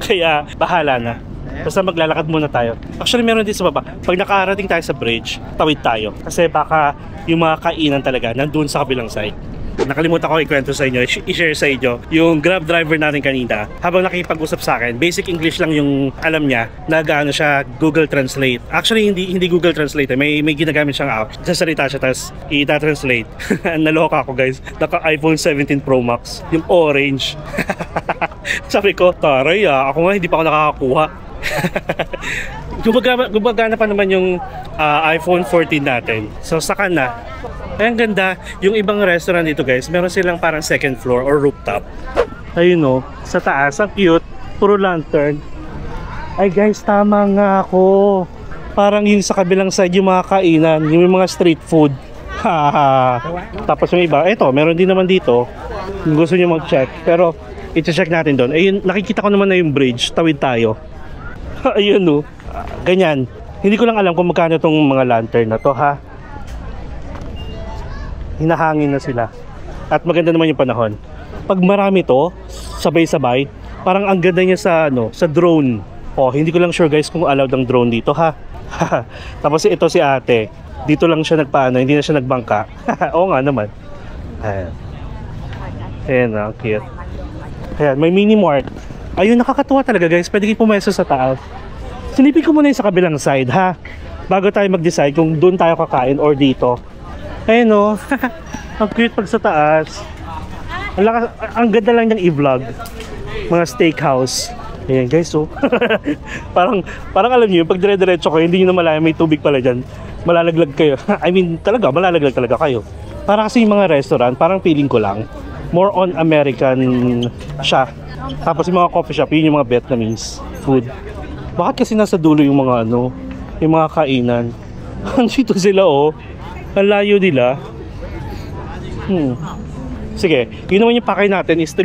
Kaya bahala na. Basta maglalakad muna tayo. Actually meron din sa baba. Pag nakarating tayo sa bridge, tawid tayo. Kasi baka yung mga kainan talaga nandun sa kabilang side. Nakalimutan ko ikwento sa inyo, i-share sa inyo yung Grab driver natin kanina. Habang nakikipag-usap sa akin, basic English lang yung alam niya, nag-ano siya, Google Translate. Actually hindi Google Translate, may ginagamit siyang app. Sasalita siya tapos i-translate. Naloka ako guys. Naka iPhone 17 Pro Max, yung orange. Sabi ko, taray ako nga hindi pa ako nakakakuha. Gumagana pa naman yung iPhone 14 natin. So saka na. Ay, ang ganda, yung ibang restaurant dito guys, meron silang parang second floor or rooftop. Ayun o, sa taas, ang cute, puro lantern. Ay guys, tama nga ako. Parang yung sa kabilang side yung mga kainan, yung mga street food. Tapos yung iba, eto, meron din naman dito. Kung gusto nyo mag-check. Pero, i-check natin doon. Ayun, nakikita ko naman na yung bridge. Tawid tayo. Ayun no. Ganyan. Hindi ko lang alam kung magkano tong mga lantern na to, ha. Hinahangin na sila. At maganda naman yung panahon. Pag marami to, sabay-sabay, parang ang ganda niya sa, sa drone. Oh, hindi ko lang sure guys kung allowed ang drone dito, ha. Tapos ito si ate. Dito lang siya nagpaano, hindi na siya nagbangka. Oo nga naman. Ayan. Ayan, ang cute. Ayan, may mini mart. Ayun, nakakatuwa talaga guys. Pwede kayo pumeso sa taas. Silipin ko muna yung sa kabilang side, ha. Bago tayo mag-decide kung doon tayo kakain or dito. Ayan o. Ang cute pag sa taas. Ang ganda lang niyang i-vlog. Mga steakhouse. Ayan guys, so. parang alam niyo, pag dire-diretso kayo, hindi niyo na malayan may tubig pala dyan. Malalaglag kayo. I mean, talaga, malalaglag talaga kayo. Para kasi yung mga restaurant, parang feeling ko lang, more on American siya. Tapos yung mga coffee shop, yun yung mga Vietnamese food. Bakit kasi nasa dulo yung mga yung mga kainan? Andito sila oh. Ang layo nila. Sige, yun naman yung pakay natin is to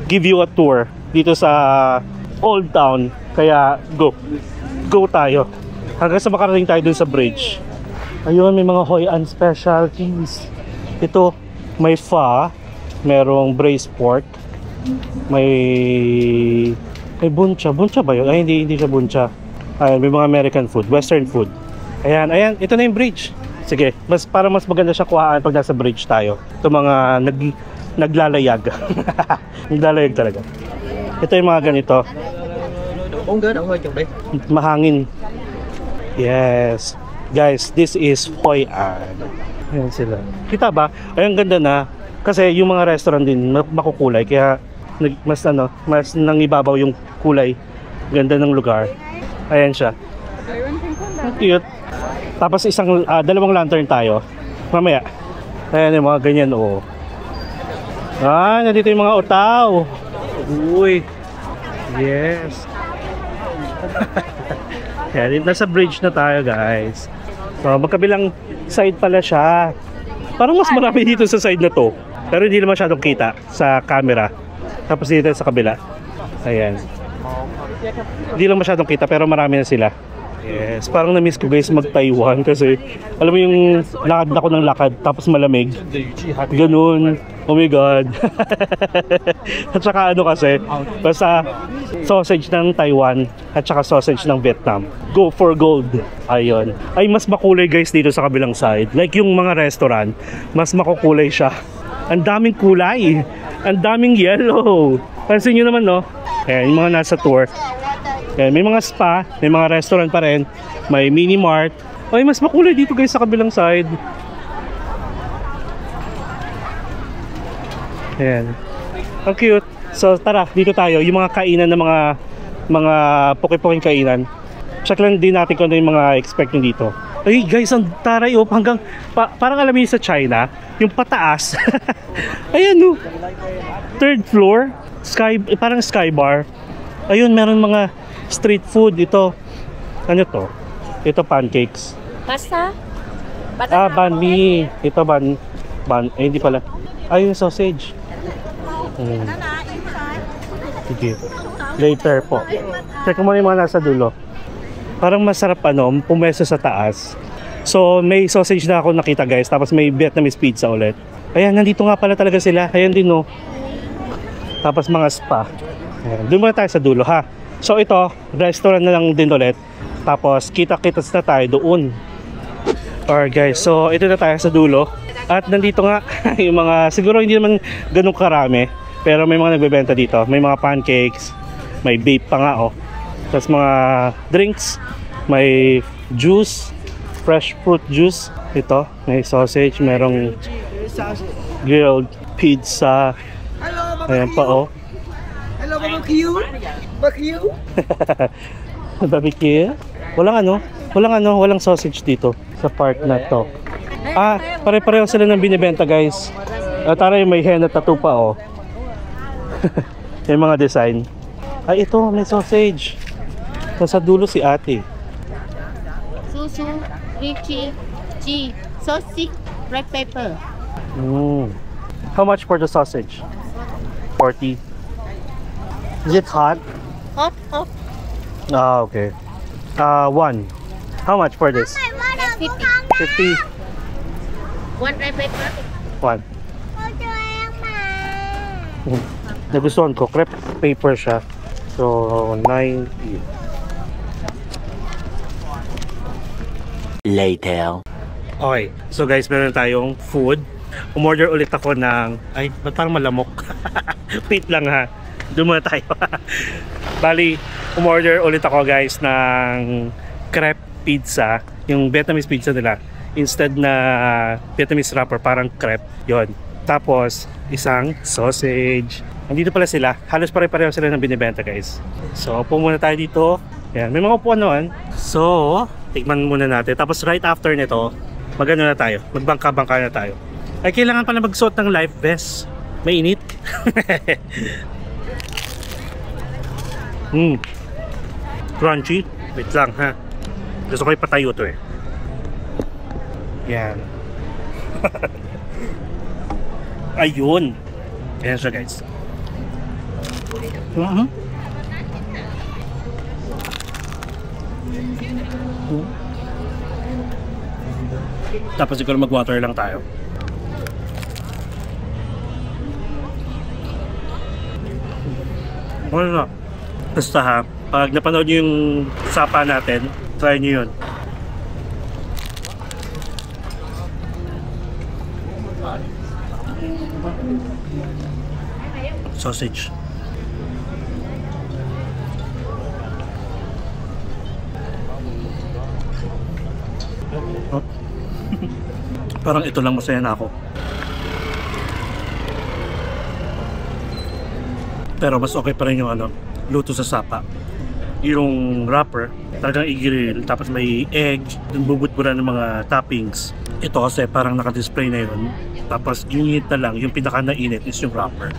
give you a tour dito sa Old Town. Kaya go tayo hanggang sa makarating tayo dun sa bridge. Ayun, may mga Hoi An specialties. Ito, may pho, merong braised pork, may buncha ba yun? Ay, hindi siya buncha. Ayun, may mga American food, western food. Ayan, ito na yung bridge. Sige, para mas maganda siya kuhaan pag nasa bridge tayo. Ito mga naglalayag. Naglalayag talaga. Ito yung mga ganito. Mahangin. Yes. Guys, this is Hoi An. Ayan sila. Kita ba? Ay, ang ganda na. Kasi yung mga restaurant din makukulay. Kaya mas nangibabaw yung kulay. Ganda ng lugar. Ayan siya. Cute. Tapos dalawang lantern tayo. Mamaya. Ayan yung mga ganyan oh. Nandito yung mga utaw. Uy. Yes. Yan, nasa bridge na tayo guys. So, magkabilang side pala siya. Parang mas marami dito sa side na to. Pero hindi naman masyadong kita sa camera. Tapos dito sa kabila. Ayan. Hindi lang masyadong kita pero marami na sila. Yes, parang na-miss ko guys mag-Taiwan kasi alam mo yung lakad ako ng lakad tapos malamig. Ganun. Oh my god. At saka kasi basta sausage ng Taiwan at saka sausage ng Vietnam. Go for gold. Ayun. Ay mas makulay guys dito sa kabilang side. Like yung mga restaurant, mas makukulay siya. Ang daming kulay. Ang daming yellow. Pansin nyo naman no? Ayan, yung mga nasa tour. Ayan, may mga spa, may mga restaurant pa rin, may mini mart. Ay, mas makulay dito guys sa kabilang side. Ayan. Ang cute. So tara, dito tayo. Yung mga kainan ng mga poke-poke kainan. Check lang din natin kung ano yung mga expect nyo dito. Ay guys, ang taray oh, hanggang parang alam niyo sa China, yung pataas. Ayan no. Third floor, parang sky bar. Ayun, meron mga street food. Ito, ano to? Ito pancakes. Pasta? Banh mi. Ito banh. Hindi pala. Ayun, sausage. Sige. Later po. Check mo yung mga nasa dulo. Parang masarap pumeso sa taas. So, may sausage na ako nakita guys. Tapos may Vietnamese pizza ulit. Ayan, nandito nga pala talaga sila. Ayan din no. Tapos mga spa. Ayan, doon muna tayo sa dulo ha. So ito, restaurant na lang din ulit. Tapos kita-kits na tayo doon. Alright guys, so ito na tayo sa dulo. At nandito nga yung mga, siguro hindi naman ganun karami, pero may mga nagbebenta dito. May mga pancakes, may vape pa nga oh. Tapos mga drinks, may juice, fresh fruit juice. Ito, may sausage, merong grilled pizza. Ayan pa oh. Hello, barbecue. Barbecue. Barbecue? Walang sausage dito sa part na to. Pare-pareho sila ng binibenta guys. Tara yung may henna tattoo pa oh. Yung mga design. Ay ito, may sausage. Nasa dulo si ate. tofu, lychee, cheese, sausage, red pepper. How much for the sausage? 40. Is it hot? Hot, hot. Ah, okay. One. How much for this? 50. 50. One red pepper. One. Nagustuhan ko, crepe paper siya. So, 90. Later. Okay, so guys, meron tayong food. Umorder ulit ako ng... Ay, ba't parang malamok? Wait lang ha. Doon muna tayo. Bali, umorder ulit ako guys ng crepe pizza. Yung Vietnamese pizza nila. Instead na Vietnamese wrapper, parang crepe. Yon. Tapos, isang sausage. Andito pala sila. Halos pare-pareho sila ng binibenta guys. So, upo muna tayo dito. Yan, may mga upuan naman. So, tikman muna natin. Tapos right after nito, magano na tayo. Magbangka-bangka na tayo. Ay, kailangan pala magsuot ng life vest. Mainit. Crunchy. Wait lang ha. Gusto ko ipatayo to eh. Yan. Ayun. Ayan siya guys. Tapos siguro mag-water lang tayo. Ano na? Basta ha, pag napanood nyo yung sapa natin, try nyo yun. Sausage. Oh. Parang ito lang masaya na ako. Pero mas okay pa rin yung ano, luto sa sapa. Yung wrapper, talagang i-grill, tapos may egg, yung bubut-buran ng mga toppings. Ito kasi parang naka-display na yun. Tapos init na lang, yung pinaka nainit is yung wrapper.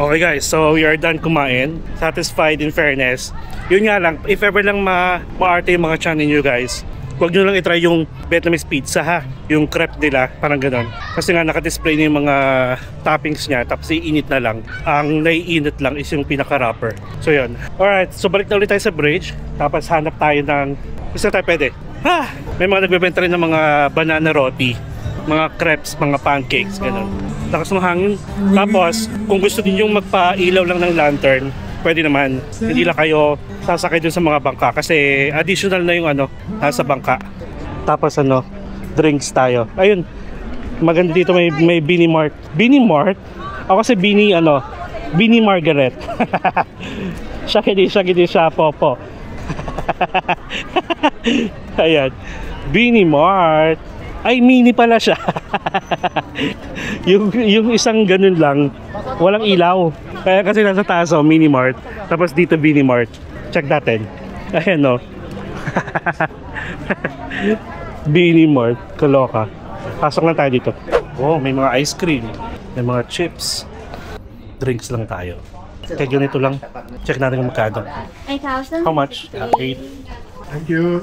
Okay guys, so we are done kumain. Satisfied in fairness. Yun nga lang, if ever lang maarte yung mga channel nyo guys, huwag nyo lang itry yung Vietnamese pizza ha. Yung crepe nila, parang ganon. Kasi nga nakadisplay na yung mga toppings niya, tapos iinit na lang. Ang naiinit lang is yung pinaka-wrapper. So yun. Alright, so balik na ulit tayo sa bridge. Tapos hanap tayo ng... Gusto tayo pwede? Ha! May mga nagbebenta rin ng mga banana roti, mga crepes, mga pancakes, ganon. Lakas ng hangin. Tapos, kung gusto din yung magpa-ilaw lang ng lantern, pwede naman. Hindi lang kayo sasakay dun sa mga bangka kasi additional na yung ano, nasa bangka. Tapos ano, drinks tayo. Ayun, maganda dito may Beanie Mart. Beanie Mart? Ako kasi Beanie ano, Beanie Margaret. Siya popo. Ayan, Beanie Mart. Ay, mini pala siya. yung isang ganun lang, walang ilaw. Kaya kasi nasa taas, oh, Mini Mart. Tapos dito Beanie Mart. Check natin. Ayan, no. Beanie Mart. Kaloka. Pasok lang tayo dito. Oh, may mga ice cream. May mga chips. Drinks lang tayo. Kaya ganito lang. Check natin kung magkano. 8,000. How much? 8. Thank you.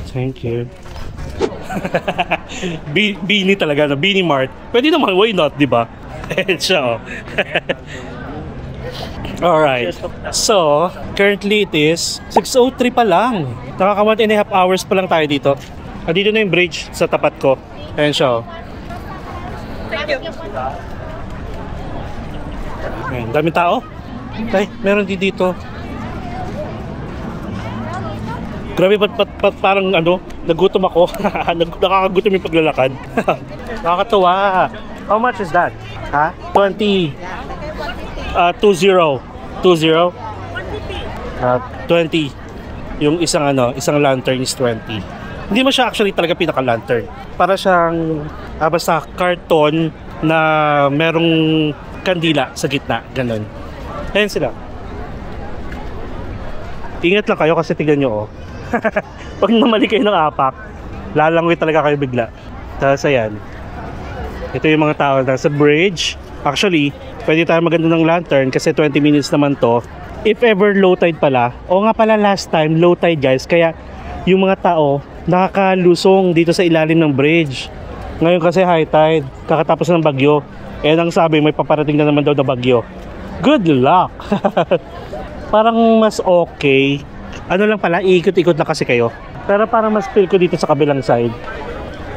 Thank you. Beanie talaga, no? Beanie Mart. Pwede naman, why not, di ba? Ayan siya, oh. Alright. So, currently it is 6:03 pa lang. Nakaka 1.5 hours pa lang tayo dito. Dito na yung bridge sa tapat ko. Ayan siya, oh. Ayan, daming tao. Ay, meron din dito. Grabe, parang ano, nagutom ako. Nakakagutom yung paglalakad. Nakakatawa. How much is that? Ha? 20. 20. 20. 20. Yung isang ano, isang lantern is 20. Hindi mo siya actually talaga pinaka-lantern. Para siyang basta karton na merong kandila sa gitna, ganun. Ayan sila. Ingat lang kayo kasi tignan nyo, oh. Pag namali kayo ng apak, lalangwi talaga kayo bigla. Tapos ayan. Ito yung mga tao na sa bridge. Actually, pwede tayo maganda ng lantern kasi 20 minutes naman to. If ever low tide pala, o nga pala last time, low tide guys, kaya yung mga tao nakakalusong dito sa ilalim ng bridge. Ngayon kasi high tide, kakatapos ng bagyo. And ang sabi, may paparating na naman daw na bagyo. Good luck! Parang mas okay. Ano lang pala, iikot-ikot na kasi kayo. Pero parang mas feel ko dito sa kabilang side.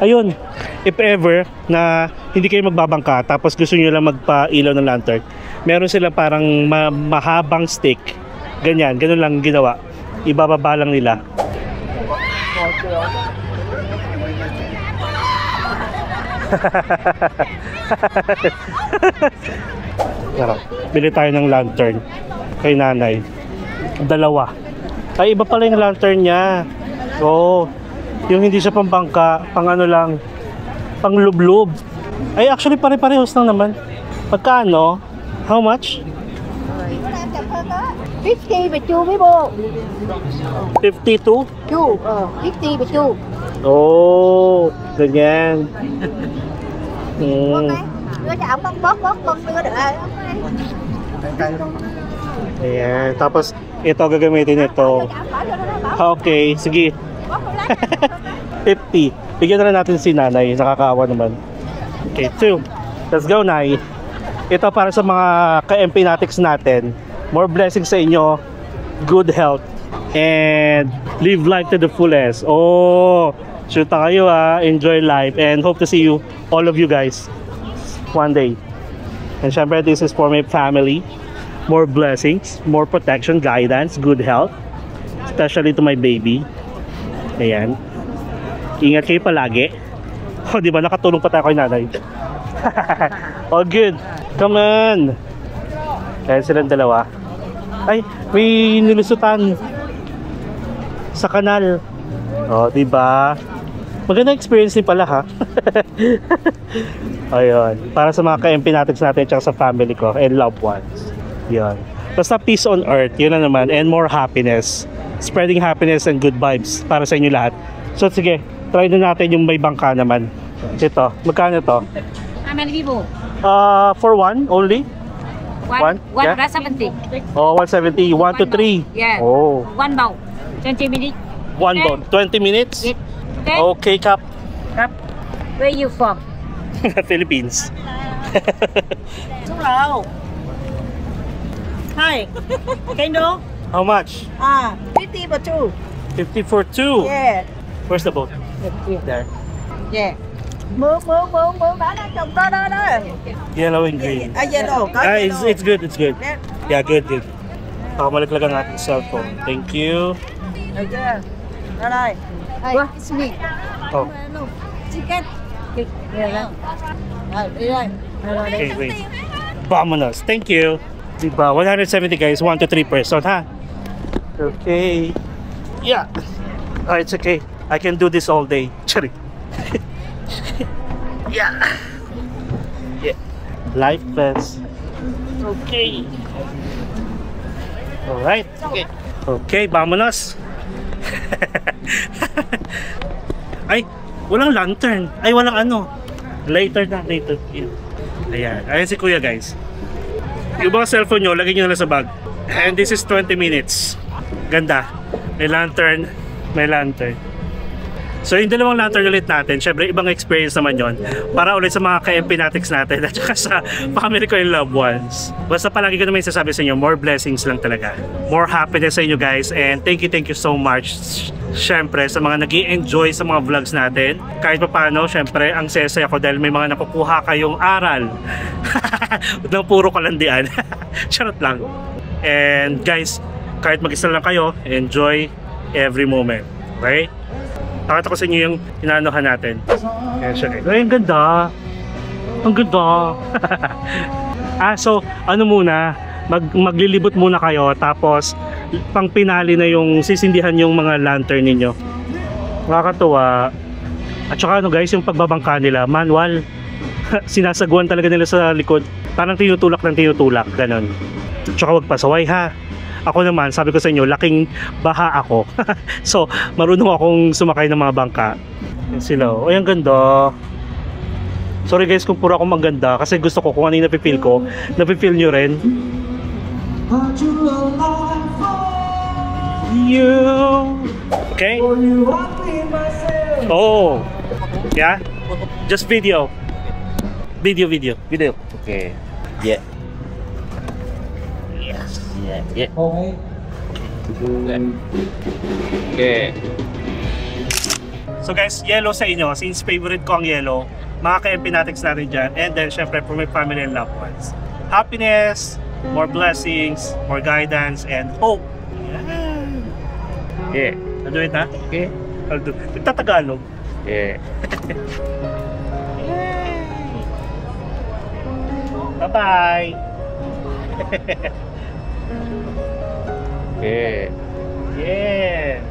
Ayun, if ever na hindi kayo magbabangka tapos gusto nyo lang magpa-ilaw ng lantern, meron sila parang mahabang stick. Ganyan, ganun lang ginawa. Ibababa lang nila. Tara, bili tayo ng lantern kay nanay. 2. Ay, iba pala yung lantern niya. Oo. Yung hindi siya pambangka, pang ano lang, pang lublob. Ay, actually pare-parehos lang naman. Pagkano? How much? 50 với chu với bộ. 52? Chu, 50 với chu. Oh, ganyan. Đưa cho ông bóp con đưa được. Ayan. Tapos, ito gagamitin ito. Okay, sige. 50. Bigyan na lang natin si nanay. Nakakaawa naman. Okay, 2. Let's go, Nay. Ito para sa mga ka-empinatics natin. More blessings sa inyo. Good health. And live life to the fullest. Oh, shoot kayo enjoy life. And hope to see you, all of you guys, one day. And syempre, this is for my family. More blessings, more protection, guidance, good health. Especially to my baby. Ayan. Ingat kayo palagi. O, di ba? Nakatulong pa tayo kay nanay. All good. Come on. Ayan silang dalawa. Ay, may nilusutan sa kanal. O, di ba? Magandang experience din pala, ha? Ayun. Para sa mga ka-empinatics natin at sa family ko and loved ones. Yun. Basta peace on earth. Yun na naman. And more happiness. Spreading happiness and good vibes para sa inyo lahat. So sige, try na natin yung may bangka naman. Ito, magkano to? How many people? For one only? One? Yeah? 170. Oh, 170. 1 to 3. Yeah. Oh. One boat. 20 minutes. One boat. 20 minutes? Yes. Okay. Okay, Kap. Cup. Where you from? Philippines. Hello. Hi. Can you? How much? 50 for two. 50 for 2. Yeah. Where's the boat? There. Yeah. Move. Đó trồng đó. Yellow and green. Yellow. Có yellow. It's good. It's good. Yeah. Yeah, good. Maliklag ang ating cellphone. Thank you. Được chưa? Ra đây. What is me? Oh, Chicken. Đi đây. okay, wait. Vamonos. Thank you. Diba? 170 guys, 1 to 3 person, ha? Okay. Yeah. Oh, it's okay. I can do this all day. Sorry. Yeah. Yeah. Life best. Okay. Alright. Okay, vamonos. Ay, walang lantern. Ay, walang ano. Later. Yeah. Ayan. Ayan si kuya guys. Yung mga cellphone nyo, lagay nyo na lang sa bag. And this is 20 minutes. Ganda. May lantern. So yung dalawang lantern ulit natin, syempre ibang experience naman yon para ulit sa mga ka-empinatics natin at saka sa family ko and loved ones. Basta palagi ko naman sasabi sa inyo, more blessings lang talaga. More happiness sa inyo guys, and thank you so much. Syempre sa mga nag-i-enjoy sa mga vlogs natin. Kahit pa paano, syempre ang sesaya ko dahil may mga nakukuha kayong aral. ng puro kalandian. Charot lang. And guys, kahit mag-isa lang kayo, enjoy every moment. Okay? Pakita ko sa inyo yung inaanohan natin. Ayan siya. Ay, ang ganda. Ang ganda. So, ano muna, maglilibot muna kayo, tapos pang pinali na yung sisindihan yung mga lantern ninyo. Nakakatuwa. At saka ano guys, yung pagbabangka nila, manual. Sinasagwan talaga nila sa likod. Parang tinutulak ng tinutulak, ganon. At saka wag pasaway ha. Ako naman, sabi ko sa inyo, laking baha ako. So, marunong akong sumakay ng mga bangka. Yan sila. Ay, ang ganda. Sorry guys kung puro ako maganda kasi gusto ko kung ano yung napipil ko. Napipil nyo rin. You. Okay? Oh. Yeah? Just video. Video. Okay. Yeah. Yes. Yeah. Okay. So guys, yellow sa inyo. Since favorite ko ang yellow, mga ka-empinatics natin dyan. And then, syempre, for my family and loved ones. Happiness, more blessings, more guidance, and hope. Yeah. I'll do it, ha? Okay. I'll do it. Nagtatagalog. Yeah. Bye-bye. Yeah. Yes.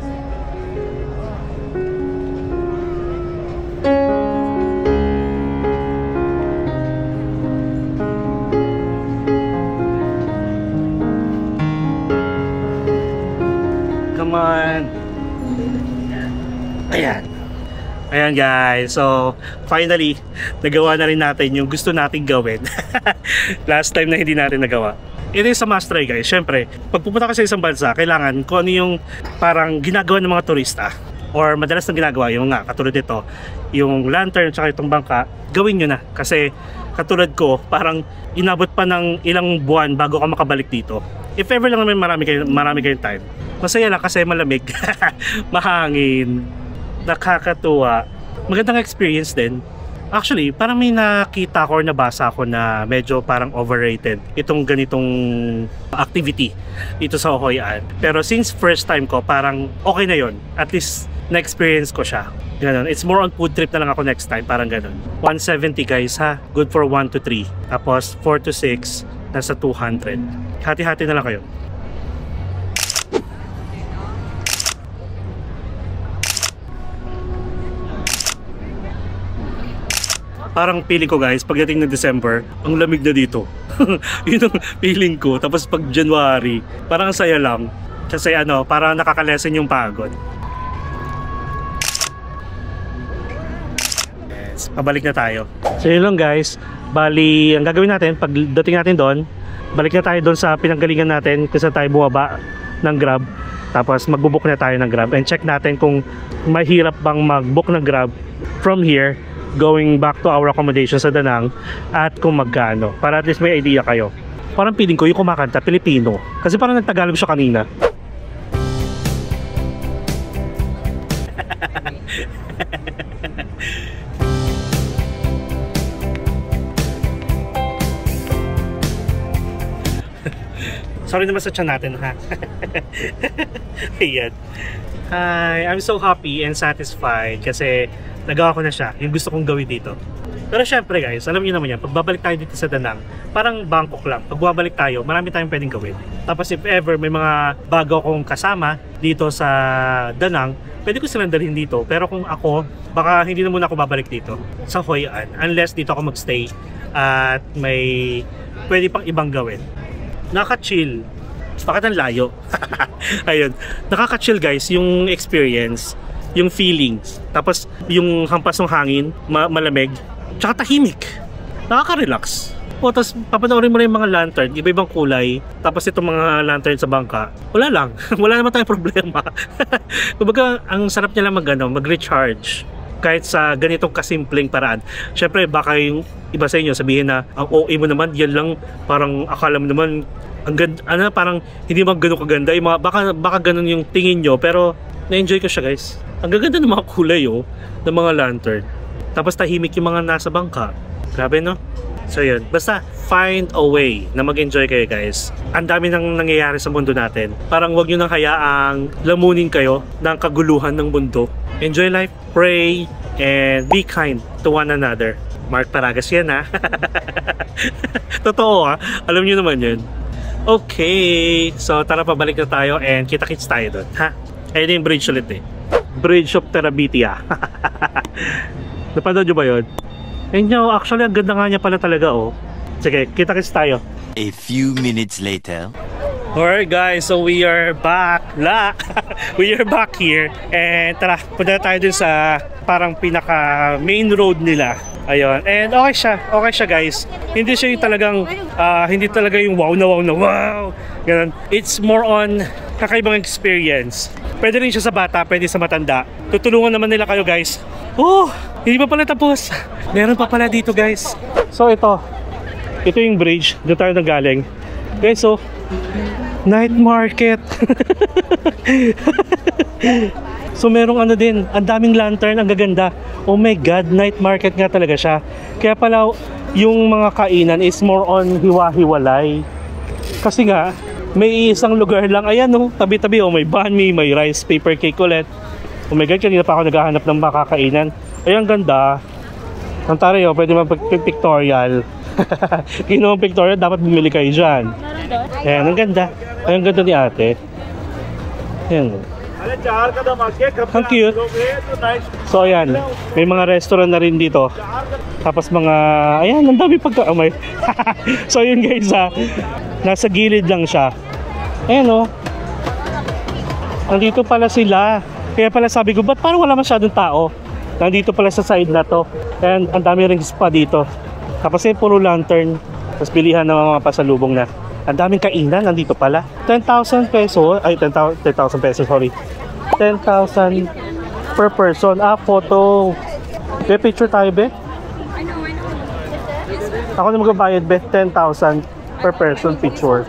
Come on. Ayan guys, so finally nagawa na rin natin yung gusto nating gawin. Last time na hindi natin nagawa. It is a must try guys. Syempre, pag pupunta ka sa isang bansa, kailangan kung ano yung parang ginagawa ng mga turista or madalas na ginagawa, yung nga katulad ito, yung lantern tsaka itong bangka, gawin nyo na. Kasi katulad ko, parang inabot pa ng ilang buwan bago ka makabalik dito. If ever lang naman marami kayong time, masaya lang kasi malamig, mahangin, nakakatuwa, magandang experience din. Actually, parang may nakita ko or nabasa ko na medyo parang overrated itong ganitong activity dito sa Hoy An. Pero since first time ko, parang okay na yon. At least na-experience ko siya. Ganun. It's more on food trip na lang ako next time, parang ganun. 170 guys ha, good for 1 to 3. Tapos 4 to 6, nasa 200. Hati-hati na lang kayo. Parang feeling ko guys, pagdating ng December, ang lamig na dito. Yun ang feeling ko. Tapos pag January, parang saya lang. Kasi ano, parang nakakalesen yung pagod. Yes, pabalik na tayo. So yun lang guys. Bali, ang gagawin natin, pag dating natin doon, balik na tayo doon sa pinanggalingan natin kasi tayo bumaba ng Grab. Tapos magbubook na tayo ng Grab. And check natin kung mahirap bang magbook ng Grab from here going back to our accommodation sa Danang at kung magkano, para at least may idea kayo. Parang feeling ko yung kumakanta Pilipino kasi parang nagtagalog siya kanina. Sorry naman sa tiyan natin ha. Ayan. Hi, I'm so happy and satisfied kasi nagawa ko na siya, yung gusto kong gawin dito. Pero syempre guys, alam niyo naman yan, pag babalik tayo dito sa Danang, parang Bangkok lang. Pag babalik tayo, marami tayong pwedeng gawin. Tapos if ever may mga bago akong kasama dito sa Danang, pwede ko silang dalhin dito. Pero kung ako, baka hindi na muna ako babalik dito sa Hoi An, unless dito ako magstay at may pwede pang ibang gawin. Nakaka-chill. Bakit ang layo? Ayun, nakaka-chill guys yung experience, yung feelings, tapos yung hampas ng hangin, malamig, tsaka tahimik, nakaka-relax. O tapos papanoorin mo na yung mga lantern, iba-ibang kulay, tapos itong mga lantern sa bangka, wala lang, wala naman tayong problema. Kumbaga, ang sarap niya lang mag-recharge kahit sa ganitong kasimpleng paraan. Syempre baka yung iba sa inyo sabihin na ang OA mo naman, yan lang, parang akala mo naman ang ganda, ano, parang hindi mo gano'n kaganda yung mga, baka ganun yung tingin nyo, pero na-enjoy ko siya guys. Ang gaganda ng mga kulay ng mga lantern. Tapos tahimik yung mga nasa bangka. Grabe no? So yun, basta find a way na mag-enjoy kayo guys. Ang dami nang nangyayari sa mundo natin. Parang wag nyo nang hayaang lamunin kayo ng kaguluhan ng mundo. Enjoy life, pray, and be kind to one another. Mark Paragas yan ha. Totoo ha, alam nyo naman yun. Okay, so tara pabalik na tayo and kita-kits tayo doon ha. Ayun yung bridge ulit eh. Bridge of Terabithia. Napanood nyo ba yun? Ayun nyo, actually ang ganda nga niya pala talaga oh. Sige, kita-kits tayo. A few minutes later. Alright guys, so we are back. We are back here. And tara, punta tayo dun sa parang pinaka main road nila. Ayun. And okay siya guys. Hindi siya yung talagang, hindi talaga yung wow na wow. Ganun. It's more on kakaibang experience. Pwede rin siya sa bata, pwede sa matanda. Tutulungan naman nila kayo guys. Oh, hindi pa pala tapos. Meron pa pala dito guys. So ito yung bridge. Doon tayo nanggaling. Guys, so night market. So merong ano din, ang daming lantern, ang gaganda. Oh my god, night market nga talaga siya. Kaya pala yung mga kainan is more on hiwa-hiwalay. Kasi nga, may isang lugar lang. Ayan oh, tabi-tabi oh, may banh mi, may rice paper cake ulit. Oh my god, kanina pa ako naghahanap ng makakainan. Ayan, ganda. Ang taray oh, pwede mag-pictorial. Kung pictorial, dapat bumili kayo dyan. Ayan, ang ganda. Ang ganda ni ate. Ayan. Ang cute. So ayan, may mga restaurant na rin dito. Tapos mga, ayan, ang dami pagkaamay. So yun guys nasa gilid lang siya. Ayan o. Nandito pala sila. Kaya pala sabi ko, ba't parang wala masyadong tao? Nandito pala sa side na to. And ang dami rin spa dito. Tapos puro lantern. Tapos bilihan ng mga pasalubong na. Ang daming kainan nandito pala. 10,000 peso. Ay, 10,000 pesos, sorry. 10,000 per person. Photo. Be, picture tayo, be? Ako na magbabayad, be. 10,000 per person picture.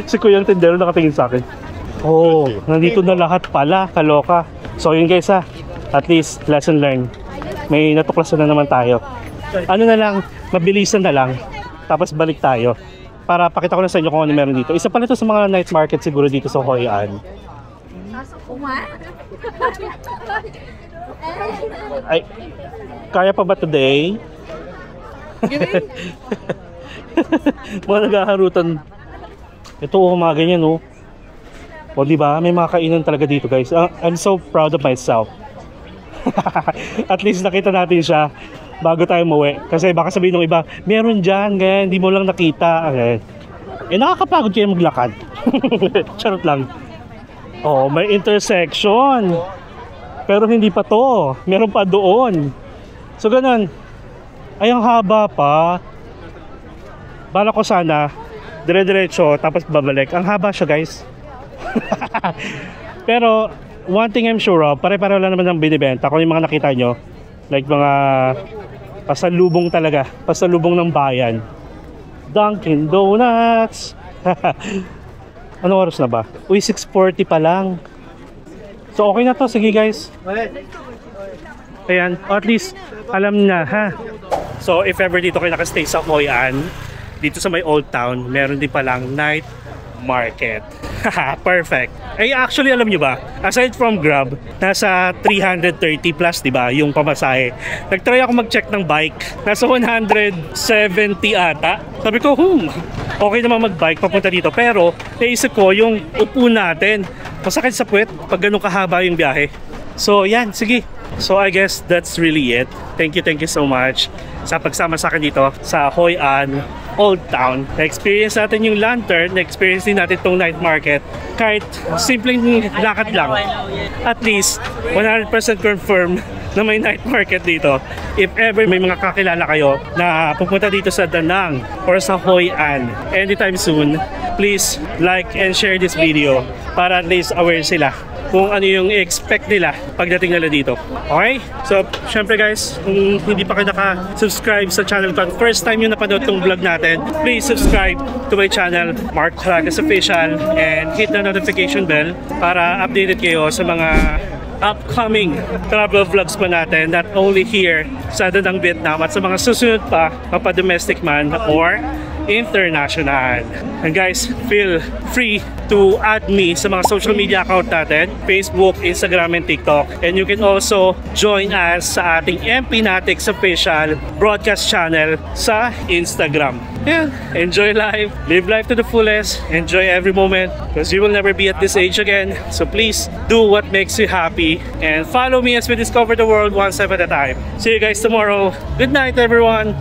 Si Kuya ang tindero nakatingin sa akin. Oh, nandito na lahat pala. Kaloka. So yun guys at least lesson learned. May natuklasan na naman tayo. Ano na lang, mabilisan na lang. Tapos balik tayo para pakita ko na sa inyo kung ano meron dito. Isa pala ito sa mga night market siguro dito sa Hoi An. Ay, kaya pa ba today? Mga naghaharutan. Ito mga ganyan oh. O diba, may mga kainan talaga dito guys. I'm so proud of myself. At least nakita natin siya bago tayo umuwi. Kasi baka sabihin ng iba, meron dyan, ganyan, hindi mo lang nakita. Okay. Nakakapagod kayo maglakad. Charot lang. Oh, may intersection. Pero hindi pa to. Meron pa doon. So ganun. Ay, ang haba pa. Bala ko sana, dire-diretso, tapos babalik. Ang haba siya guys. Pero one thing I'm sure of, pare-pareho lang naman ng binibenta. Kung yung mga nakita nyo, like mga pasalubong talaga, pasalubong ng bayan. Dunkin Donuts. Anong oras na ba? Uy, 6:40 pa lang. So okay na to, sige guys. Ayan, at least alam na ha. So if ever dito kayo nakastay sa Hoi An, dito sa may Old Town, meron din palang night market. Perfect. Ay actually alam nyo ba, aside from Grab, nasa 330 plus diba yung pamasahe. Nagtry ako mag-check ng bike, nasa 170 ata. Sabi ko, okay naman mag-bike papunta dito. Pero naisip ko yung upo natin, masakit sa puwet pag ganun kahaba yung biyahe. So yan, sige. So I guess that's really it. Thank you so much sa pagsama sa akin dito sa Hoi An Old Town. Na-experience natin yung lantern, na-experience din natin itong night market. Kahit simpleng lakad lang, at least 100% confirm na may night market dito. If ever may mga kakilala kayo na pupunta dito sa Da Nang or sa Hoi An anytime soon, please like and share this video para at least aware sila kung ano yung i-expect nila pagdating nila dito. Okay? So, syempre guys, kung hindi pa kayo naka-subscribe sa channel ko, first time yung napanood tong vlog natin, please subscribe to my channel, Mark Calagas Official, and hit the notification bell para updated kayo sa mga upcoming travel vlogs pa natin, not only here sa Da Nang, Vietnam, at sa mga susunod pa, mapa-domestic man or international. And guys, feel free to add me sa mga social media account natin, Facebook, Instagram, and TikTok. And you can also join us sa ating MP Natics Official broadcast channel sa Instagram. Yeah, enjoy life, live life to the fullest, enjoy every moment, because you will never be at this age again. So please do what makes you happy and follow me as we discover the world one step at a time. See you guys tomorrow. Good night everyone.